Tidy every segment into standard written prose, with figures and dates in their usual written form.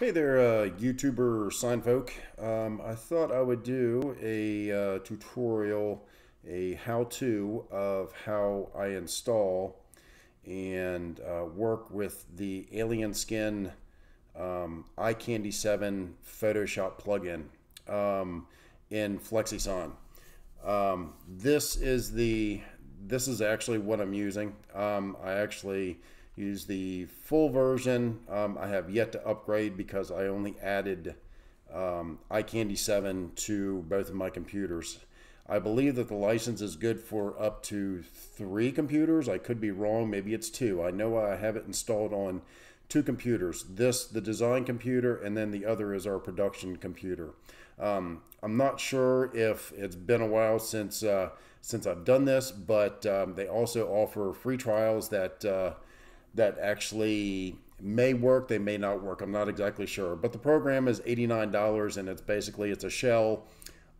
Hey there, YouTuber sign folk. I thought I would do a tutorial, a how-to of how I install and work with the Alien Skin iCandy 7 Photoshop plugin in FlexiSign. This is actually what I'm using. I actually use the full version. I have yet to upgrade because I only added iCandy 7 to both of my computers. I believe that the license is good for up to 3 computers. I could be wrong. Maybe it's 2. I know I have it installed on 2 computers. This, the design computer, and then the other is our production computer. I'm not sure if it's been a while since I've done this, but they also offer free trials that actually may work. They may not work. I'm not exactly sure. But the program is $89, and it's a shell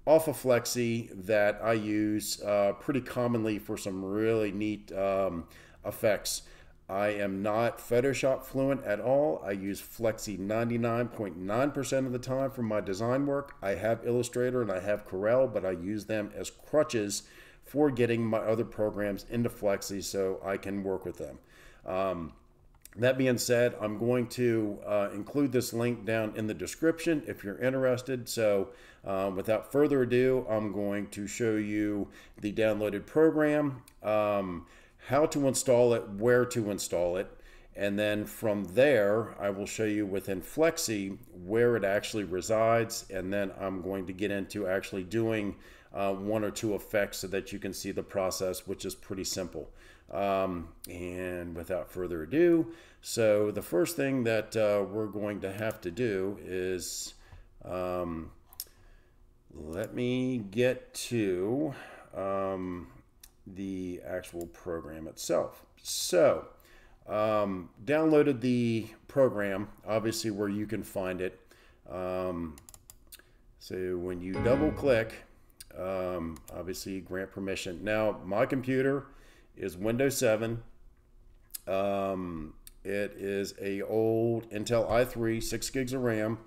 off of Flexi that I use pretty commonly for some really neat effects. I am not Photoshop fluent at all. I use Flexi 99.9% of the time for my design work. I have Illustrator and I have Corel, but I use them as crutches for getting my other programs into Flexi so I can work with them. That being said, I'm going to include this link down in the description if you're interested. So without further ado, I'm going to show you the downloaded program, how to install it, where to install it, and then from there I will show you within Flexi where it actually resides, and then I'm going to get into actually doing 1 or 2 effects so that you can see the process, which is pretty simple. And without further ado, so the first thing that we're going to have to do is let me get to the actual program itself. So downloaded the program, obviously where you can find it. So when you double click, obviously grant permission. Now my computer is Windows 7. It is a old Intel i3, 6 gigs of RAM.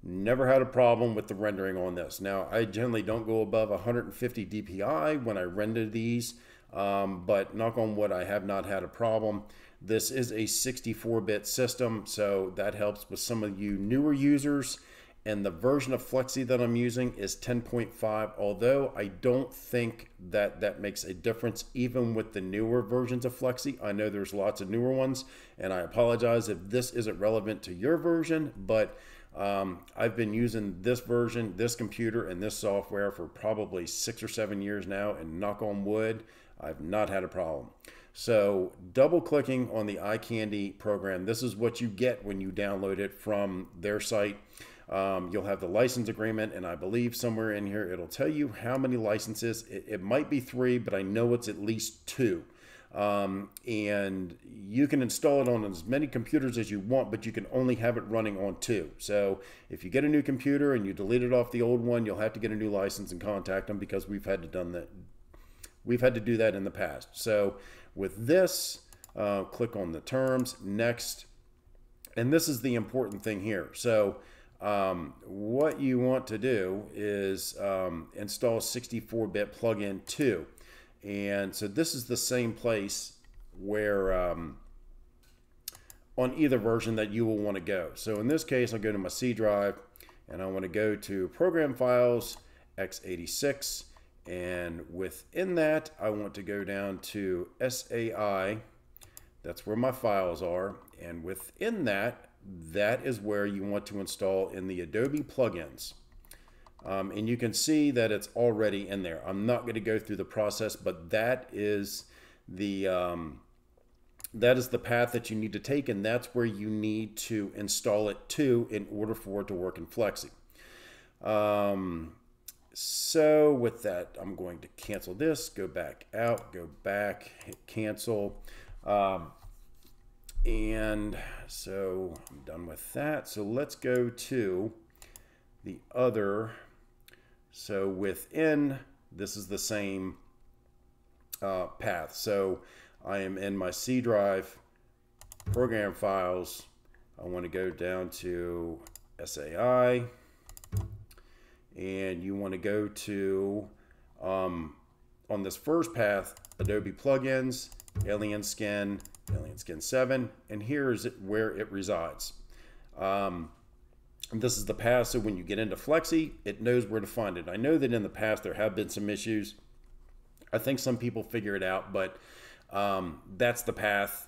Never had a problem with the rendering on this. Now, I generally don't go above 150 DPI when I render these, but knock on wood, I have not had a problem. This is a 64-bit system, so that helps with some of you newer users. And the version of Flexi that I'm using is 10.5, although I don't think that that makes a difference even with the newer versions of Flexi. I know there's lots of newer ones, and I apologize if this isn't relevant to your version, but I've been using this version, this computer, and this software for probably 6 or 7 years now, and knock on wood, I've not had a problem. So double clicking on the iCandy program, this is what you get when you download it from their site. You'll have the license agreement, and I believe somewhere in here it'll tell you how many licenses. It might be 3, but I know it's at least 2. And you can install it on as many computers as you want, but you can only have it running on 2. So if you get a new computer and you delete it off the old one, you'll have to get a new license and contact them, because we've had to do that in the past. So with this, click on the terms, next, and this is the important thing here. So what you want to do is install 64-bit plugin 2. And so this is the same place where on either version that you will want to go. So in this case, I'll go to my C drive, and I want to go to Program Files, x86, and within that, I want to go down to SAI. That's where my files are, and within that, that is where you want to install in the Adobe plugins. And you can see that it's already in there. I'm not going to go through the process, but that is the path that you need to take, and that's where you need to install it to in order for it to work in Flexi. So with that, I'm going to cancel this, go back out, go back, hit cancel. And so I'm done with that. So let's go to the other. So within, this is the same path. So I am in my C drive, Program Files, I want to go down to SAI, and you want to go to, on this first path, Adobe Plugins, Alien Skin 7, and here's where it resides. And this is the path, so when you get into Flexi, it knows where to find it. I know that in the past there have been some issues. I think some people figure it out, but that's the path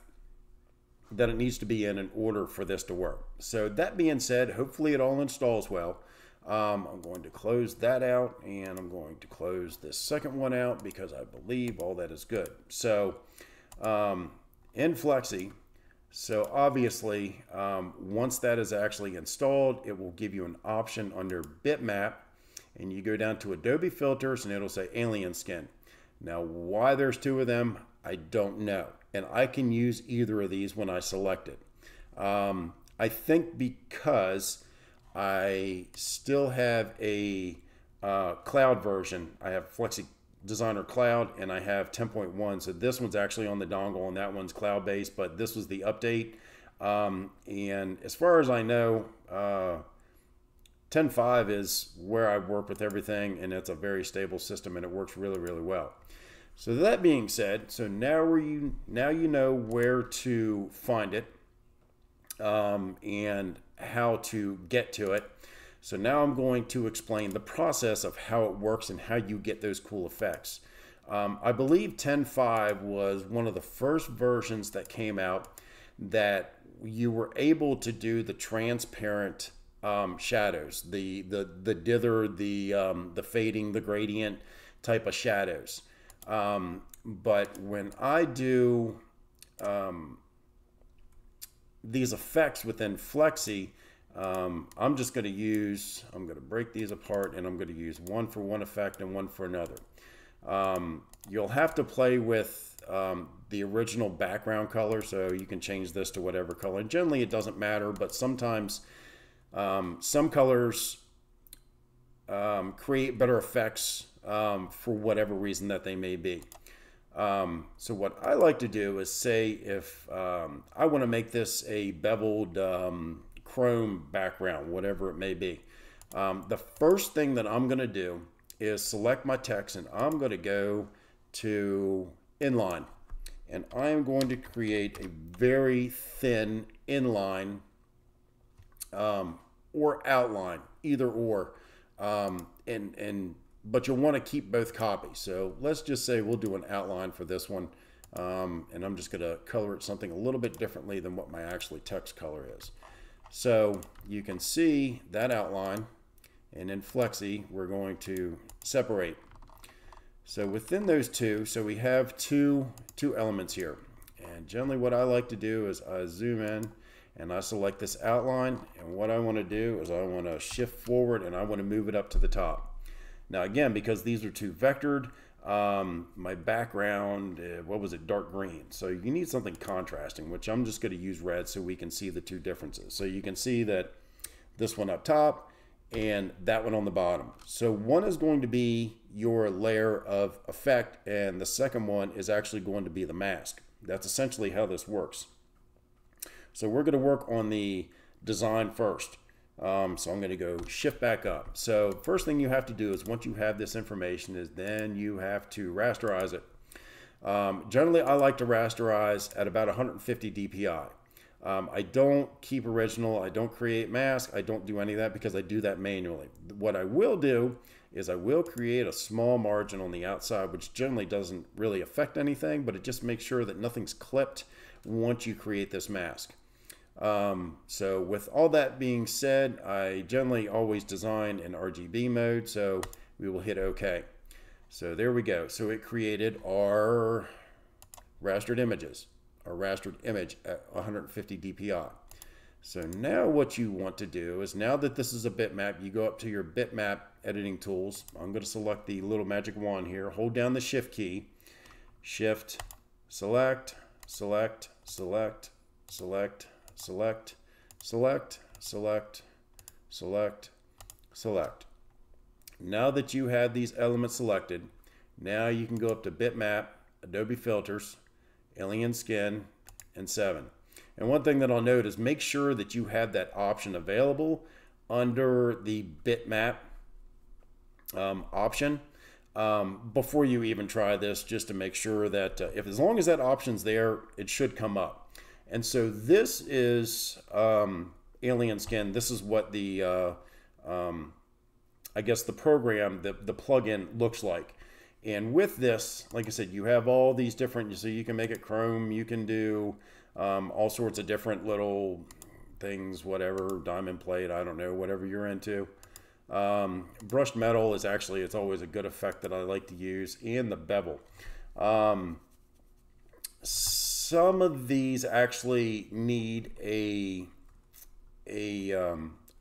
that it needs to be in order for this to work. So that being said, hopefully it all installs well. I'm going to close that out, and I'm going to close this second one out because I believe all that is good. So in Flexi, so obviously once that is actually installed, it will give you an option under bitmap, and you go down to Adobe Filters and it'll say Alien Skin. Now why there's two of them, I don't know, and I can use either of these when I select it. I think because I still have a cloud version. I have Flexi Designer Cloud, and I have 10.1. So this one's actually on the dongle, and that one's cloud-based, but this was the update. And as far as I know, 10.5 is where I work with everything, and it's a very stable system, and it works really, really well. So that being said, so now you know where to find it and how to get to it. So now I'm going to explain the process of how it works and how you get those cool effects. I believe 10.5 was one of the first versions that came out that you were able to do the transparent shadows, the dither, the fading, the gradient type of shadows. But when I do these effects within Flexi, I'm just going to break these apart, and I'm going to use one for one effect and one for another. You'll have to play with the original background color, so you can change this to whatever color. And generally it doesn't matter, but sometimes some colors create better effects for whatever reason that they may be. So what I like to do is say if I want to make this a beveled chrome background, whatever it may be, the first thing that I'm going to do is select my text, and I'm going to go to inline, and I am going to create a very thin inline or outline, either or, but you'll want to keep both copies. So let's just say we'll do an outline for this one, and I'm just going to color it something a little bit differently than what my actually text color is. So you can see that outline, and in Flexi we're going to separate. So within those two, so we have two elements here, and generally what I like to do is I zoom in and I select this outline, and what I want to do is I want to shift forward and I want to move it up to the top. Now again, because these are two vectored, my background, what was it, dark green. So you need something contrasting, which I'm just going to use red so we can see the two differences. So you can see that this one up top and that one on the bottom. So one is going to be your layer of effect, and the second one is actually going to be the mask. That's essentially how this works. So we're going to work on the design first. So I'm going to go shift back up. So first thing you have to do is, once you have this information, is then you have to rasterize it. Generally I like to rasterize at about 150 dpi. I don't keep original, I don't create mask, I don't do any of that because I do that manually. What I will do is I will create a small margin on the outside, which generally doesn't really affect anything, but it just makes sure that nothing's clipped once you create this mask. So with all that being said, I generally always design in RGB mode, so we will hit OK. So there we go. So it created our rastered images, our rastered image at 150 dpi. So now what you want to do is, now that this is a bitmap, you go up to your bitmap editing tools. I'm going to select the little magic wand here, hold down the shift key, shift, select, select, select, select, select, select, select, select, select. Now that you have these elements selected, now you can go up to bitmap, Adobe Filters, Alien Skin, and 7. And one thing that I'll note is make sure that you have that option available under the bitmap option before you even try this, just to make sure that as long as that option's there, it should come up. And so this is Alien Skin. This is what the I guess the program, the plugin looks like. And with this, like I said, you have all these different, so you can make it chrome, you can do all sorts of different little things, whatever, diamond plate, I don't know, whatever you're into. Brushed metal is actually, it's always a good effect that I like to use, and the bevel. Some of these actually need a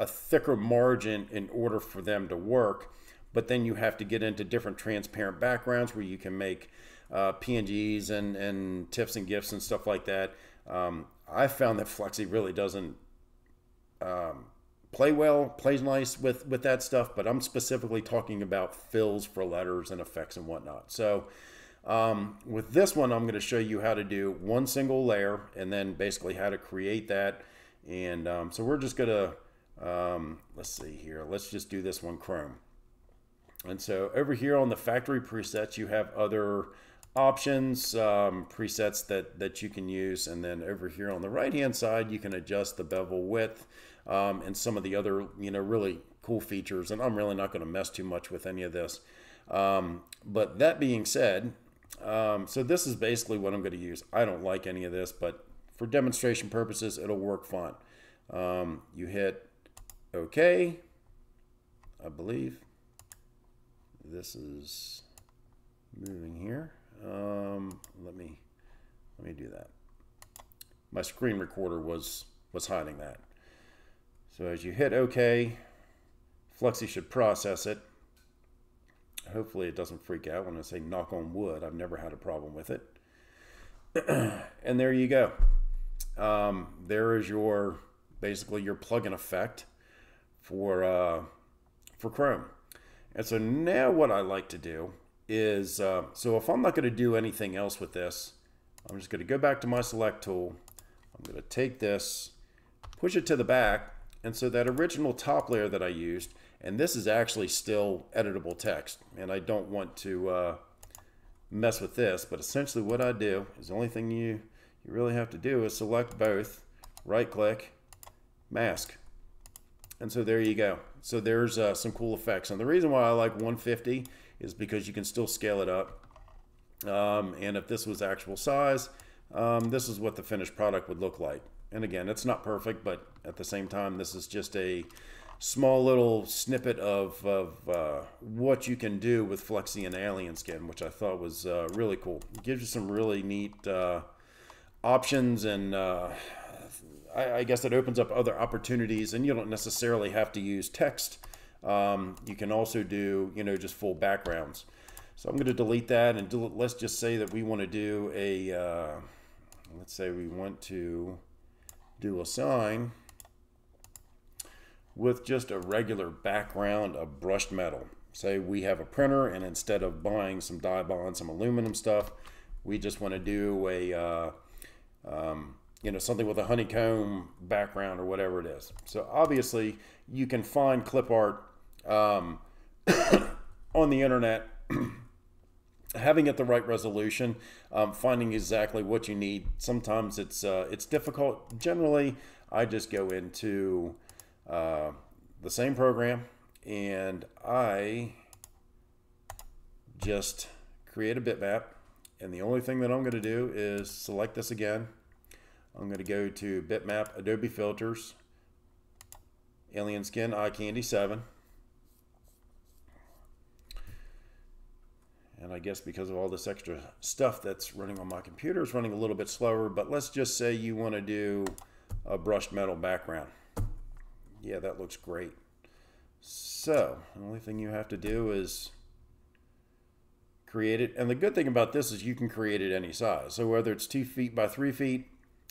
thicker margin in order for them to work, but then you have to get into different transparent backgrounds where you can make PNGs and TIFFs and GIFs and stuff like that. I found that Flexi really doesn't plays nice with that stuff, but I'm specifically talking about fills for letters and effects and whatnot. So with this one, I'm going to show you how to do one single layer and then basically how to create that. And so we're just going to, let's see here, let's just do this one chrome. And so over here on the factory presets, you have other options, presets that you can use. And then over here on the right hand side, you can adjust the bevel width and some of the other, really cool features. And I'm really not going to mess too much with any of this. But that being said, so this is basically what I'm going to use. I don't like any of this, but for demonstration purposes, it'll work fine. You hit OK, I believe. This is moving here. Let me do that. My screen recorder was hiding that. So as you hit OK, Flexi should process it. Hopefully it doesn't freak out when I say knock on wood. I've never had a problem with it. And there you go. There is your basically your plugin effect for Chrome. And so now what I like to do is, so if I'm not going to do anything else with this, I'm just going to go back to my select tool. I'm going to take this, push it to the back, and so that original top layer that I used, and this is actually still editable text, and I don't want to mess with this, but essentially what I do is the only thing you really have to do is select both, right click, mask. And so there you go. So there's some cool effects. And the reason why I like 150 is because you can still scale it up. And if this was actual size, this is what the finished product would look like. And again, it's not perfect, but at the same time, this is just a small little snippet of what you can do with Flexi and Alien Skin, which I thought was really cool. It gives you some really neat options, and I guess it opens up other opportunities, and you don't necessarily have to use text. You can also do, just full backgrounds. So I'm going to delete that, and let's just say that we want to do a, let's say we want to do a sign with just a regular background of brushed metal. Say we have a printer, and instead of buying some dye bond, some aluminum stuff, we just want to do a, something with a honeycomb background or whatever it is. So obviously you can find clip art on the internet, having it the right resolution, finding exactly what you need. Sometimes it's difficult. Generally, I just go into the same program and I just create a bitmap. And the only thing that I'm going to do is select this again. I'm going to go to Bitmap, Adobe Filters, Alien Skin, Eye Candy 7. And I guess because of all this extra stuff that's running on my computer, it's running a little bit slower. But let's just say you want to do a brushed metal background. Yeah, that looks great. So the only thing you have to do is create it. And the good thing about this is you can create it any size. So whether it's 2 feet by 3 feet,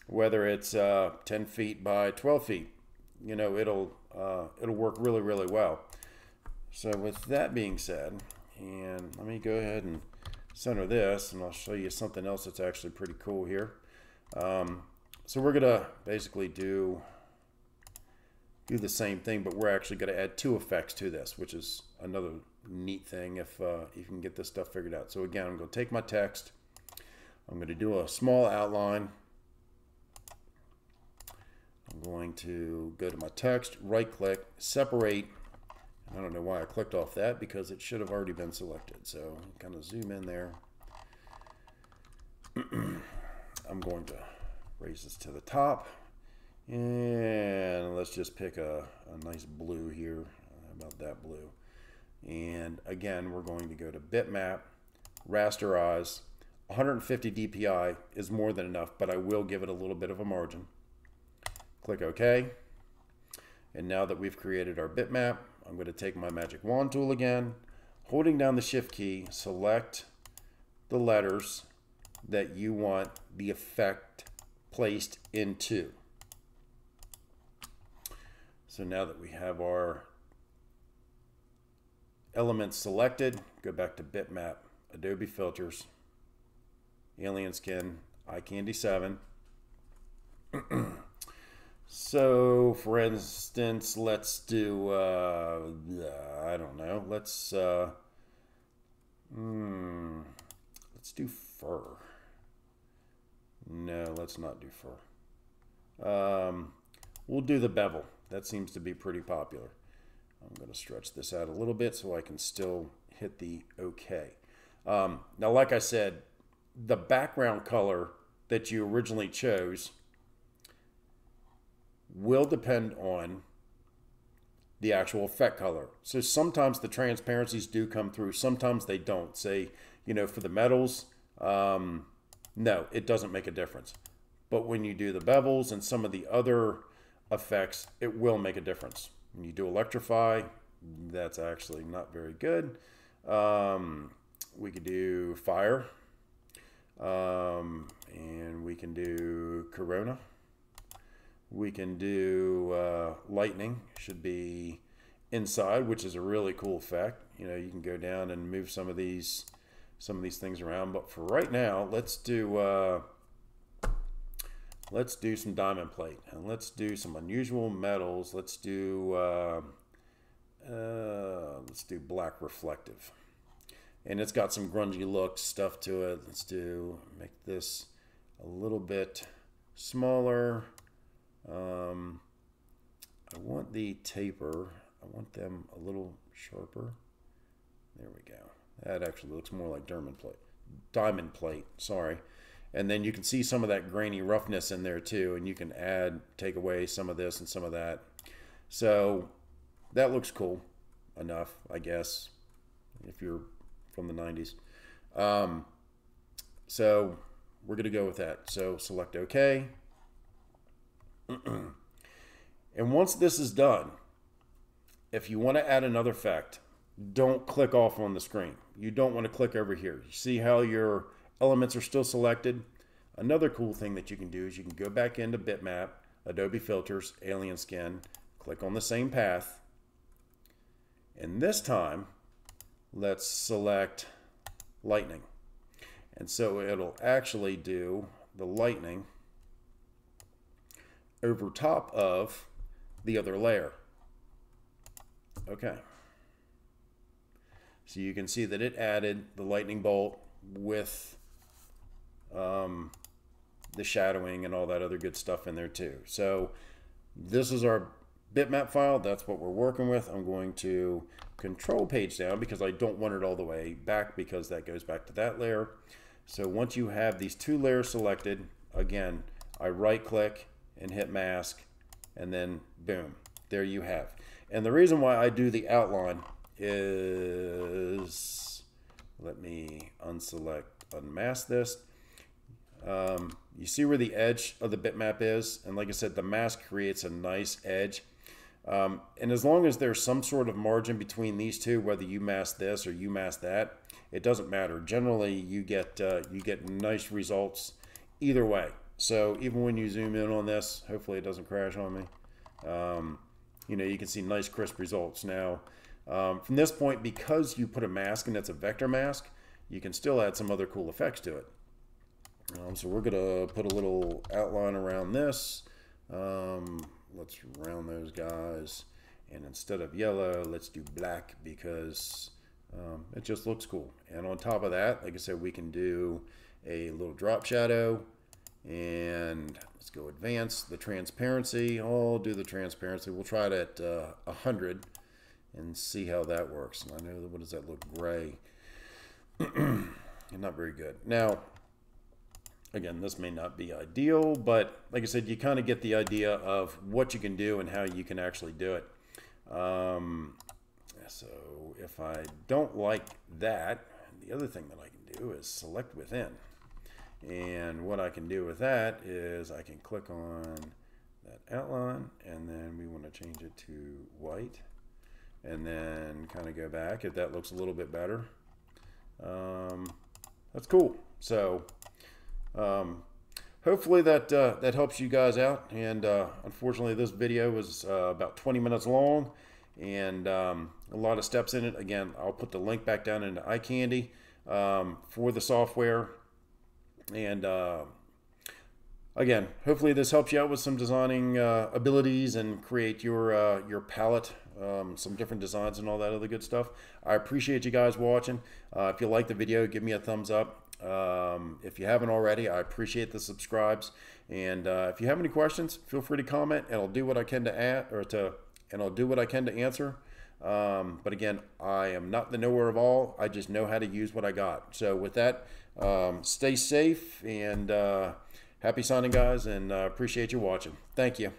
whether it's 10 feet by 12 feet, it'll work really, really well. So with that being said, and let me go ahead and center this, and I'll show you something else that's actually pretty cool here. So we're gonna basically do the same thing, but we're actually gonna add 2 effects to this, which is another neat thing if you can get this stuff figured out. So again, I'm gonna take my text, I'm gonna do a small outline. I'm going to go to my text, right click, separate. I don't know why I clicked off that because it should have already been selected. So kind of zoom in there. I'm going to raise this to the top. And let's just pick a nice blue here. How about that blue? And again, we're going to go to bitmap, rasterize. 150 dpi is more than enough, but I will give it a little bit of a margin. Click OK. And now that we've created our bitmap, I'm going to take my magic wand tool again, holding down the shift key, select the letters that you want the effect placed into. So now that we have our elements selected, go back to bitmap, Adobe Filters, Alien Skin, Eye Candy 7. So, for instance, let's do, I don't know, let's do fur. No, let's not do fur. We'll do the bevel. That seems to be pretty popular. I'm going to stretch this out a little bit so I can still hit the OK. Now, like I said, the background color that you originally chose will depend on the actual effect color. So sometimes the transparencies do come through, sometimes they don't. Say, you know, for the metals, no, it doesn't make a difference. But when you do the bevels and some of the other effects, it will make a difference. When you do electrify, that's actually not very good. We could do fire, and we can do corona. We can do lightning, should be inside, which is a really cool effect. You know, you can go down and move some of these things around. But for right now, let's do some diamond plate, and let's do some unusual metals. Let's do black reflective, and it's got some grungy look stuff to it. Let's make this a little bit smaller. I want the taper, I want them a little sharper. There we go. That actually looks more like diamond plate, sorry. And then you can see some of that grainy roughness in there too, and you can take away some of this and some of that. So that looks cool enough, I guess, if you're from the 90s. So we're going to go with that. So select OK. And once this is done, if you want to add another effect, don't click off on the screen. You don't want to click over here. You see how your elements are still selected? Another cool thing that you can do is you can go back into bitmap, Adobe Filters, Alien Skin, click on the same path, and this time let's select lightning. And so it'll actually do the lightning over top of the other layer. Okay. So you can see that it added the lightning bolt with the shadowing and all that other good stuff in there too. So this is our bitmap file. That's what we're working with. I'm going to control page down because I don't want it all the way back because that goes back to that layer. So once you have these 2 layers selected, again, I right click and hit mask, and then boom, there you have. And the reason why I do the outline is, let me unmask this. You see where the edge of the bitmap is, and like I said, the mask creates a nice edge. And as long as there's some sort of margin between these two, whether you mask this or you mask that, it doesn't matter. Generally, you get nice results either way. So even when you zoom in on this, hopefully it doesn't crash on me. You know, you can see nice crisp results. Now, from this point, because you put a mask and it's a vector mask, you can still add some other cool effects to it. So we're gonna put a little outline around this. Let's round those guys, and instead of yellow, let's do black because it just looks cool. And on top of that, like I said, we can do a little drop shadow, and let's go advance the transparency. I'll do the transparency. We'll try it at 100 and see how that works. And I know, what does that look, gray? Not very good. Now, again, this may not be ideal, but like I said, you kind of get the idea of what you can do and how you can actually do it. So if I don't like that, the other thing that I can do is select within. And what I can do with that is I can click on that outline, and then we want to change it to white, and then kind of go back if that looks a little bit better. That's cool. So hopefully that helps you guys out. And unfortunately, this video was about 20 minutes long, and a lot of steps in it. Again, I'll put the link back down into iCandy for the software. And again, hopefully this helps you out with some designing abilities and create your palette, some different designs and all that other good stuff. I appreciate you guys watching. If you like the video, give me a thumbs up. If you haven't already, I appreciate the subscribes. And if you have any questions, feel free to comment, and I'll do what I can to add and I'll do what I can to answer. But again, I am not the knower of all. I just know how to use what I got. So with that, stay safe, and happy signing, guys, and appreciate you watching. Thank you.